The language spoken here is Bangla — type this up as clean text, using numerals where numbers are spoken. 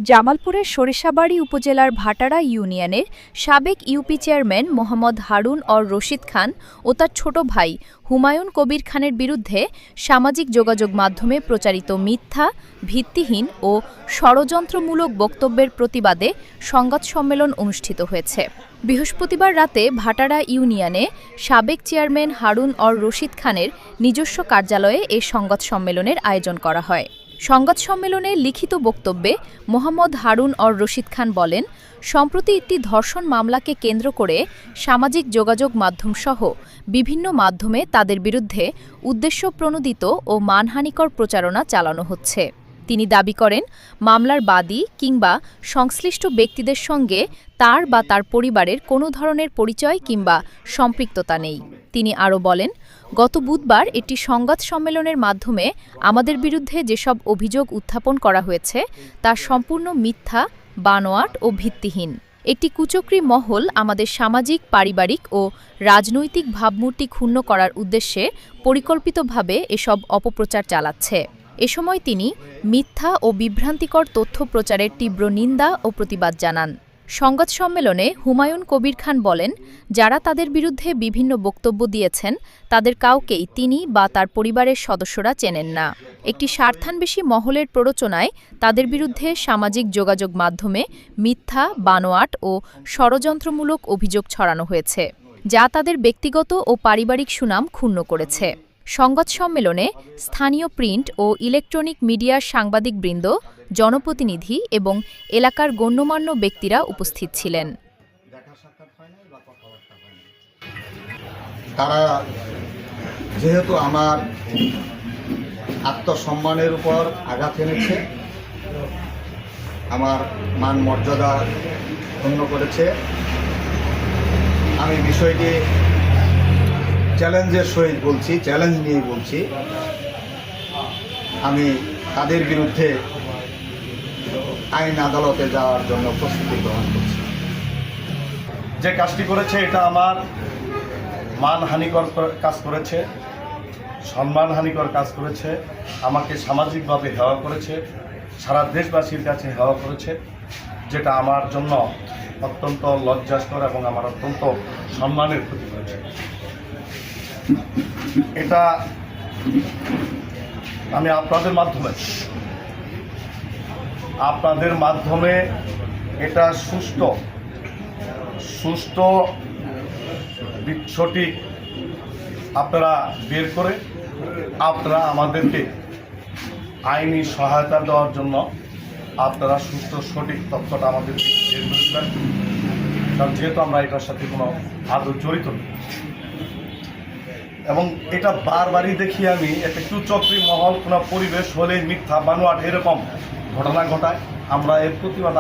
জামালপুরের সরিষাবাড়ী উপজেলার ভাটারা ইউনিয়নের সাবেক ইউপি চেয়ারম্যান মোহাম্মদ হারুন অর রশিদ খান ও তার ছোট ভাই হুমায়ুন কবির খানের বিরুদ্ধে সামাজিক যোগাযোগ মাধ্যমে প্রচারিত মিথ্যা, ভিত্তিহীন ও ষড়যন্ত্রমূলক বক্তব্যের প্রতিবাদে সংবাদ সম্মেলন অনুষ্ঠিত হয়েছে। বৃহস্পতিবার রাতে ভাটারা ইউনিয়নে সাবেক চেয়ারম্যান হারুন অর রশিদ খানের নিজস্ব কার্যালয়ে এ সংবাদ সম্মেলনের আয়োজন করা হয়। সংবাদ সম্মেলনে লিখিত বক্তব্যে মোহাম্মদ হারুন অর রশিদ খান বলেন, সম্প্রতি একটি ধর্ষণ মামলাকে কেন্দ্র করে সামাজিক যোগাযোগ মাধ্যমসহ বিভিন্ন মাধ্যমে তাদের বিরুদ্ধে উদ্দেশ্যপ্রণোদিত ও মানহানিকর প্রচারণা চালানো হচ্ছে। তিনি দাবি করেন, মামলার বাদী কিংবা সংশ্লিষ্ট ব্যক্তিদের সঙ্গে তার বা তার পরিবারের কোনো ধরনের পরিচয় কিংবা সম্পৃক্ততা নেই। তিনি আরও বলেন, গত বুধবার একটি সংবাদ সম্মেলনের মাধ্যমে আমাদের বিরুদ্ধে যেসব অভিযোগ উত্থাপন করা হয়েছে তা সম্পূর্ণ মিথ্যা, বানোয়াট ও ভিত্তিহীন। একটি কুচক্রী মহল আমাদের সামাজিক, পারিবারিক ও রাজনৈতিক ভাবমূর্তি ক্ষুণ্ণ করার উদ্দেশ্যে পরিকল্পিতভাবে এসব অপপ্রচার চালাচ্ছে। এ সময় তিনি মিথ্যা ও বিভ্রান্তিকর তথ্য প্রচারের তীব্র নিন্দা ও প্রতিবাদ জানান। সংবাদ সম্মেলনে হুমায়ুন কবির খান বলেন, যারা তাদের বিরুদ্ধে বিভিন্ন বক্তব্য দিয়েছেন তাদের কাউকেই তিনি বা তার পরিবারের সদস্যরা চেনেন না। একটি স্বার্থান্বেষী মহলের প্ররোচনায় তাদের বিরুদ্ধে সামাজিক যোগাযোগ মাধ্যমে মিথ্যা, বানোয়াট ও ষড়যন্ত্রমূলক অভিযোগ ছড়ানো হয়েছে, যা তাদের ব্যক্তিগত ও পারিবারিক সুনাম ক্ষুণ্ণ করেছে। সংবাদ সম্মেলনে স্থানীয় প্রিন্ট ও ইলেকট্রনিক মিডিয়ার সাংবাদিকবৃন্দ, জনপ্রতিনিধি এবং এলাকার গণ্যমান্য ব্যক্তিরা উপস্থিত ছিলেন। তারা যেহেতু আমার আত্মসম্মানের উপর আঘাত এনেছে, আমার মান মর্যাদা ক্ষুণ্ণ করেছে, আমি বিষয়টি চ্যালেঞ্জের সহিত বলছি, চ্যালেঞ্জ নিয়ে বলছি, আমি তাদের বিরুদ্ধে আইন আদালতে যাওয়ার জন্য প্রস্তুতি গ্রহণ করছি। যে কাজটি করেছে এটা আমার মানহানিকর কাজ করেছে, সম্মানহানিকর কাজ করেছে, আমাকে সামাজিকভাবে হেয় করেছে, সারা দেশবাসীর কাছে হেয় করেছে, যেটা আমার জন্য অত্যন্ত লজ্জাস্কর এবং আমার অত্যন্ত সম্মানের ক্ষতি করেছে। এটা আমি আপনাদের মাধ্যমে এটা সুষ্ঠু সঠিক আপনারা বের করে আপনারা আমাদেরকে আইনি সহায়তা দেওয়ার জন্য আপনারা সুষ্ঠু সঠিক তথ্যটা আমাদেরকে বের করে দেবেন, কারণ যেহেতু আমরা এটার সাথে কোনো আদৌ জড়িত নেই। এবং এটা বারবারই দেখি আমি, একটা কুচক্রী মহল কোনো পরিবেশ হলে মিথ্যা, বানোয়াট এরকম ঘটনা ঘটায়। আমরা এর প্রতিবাদ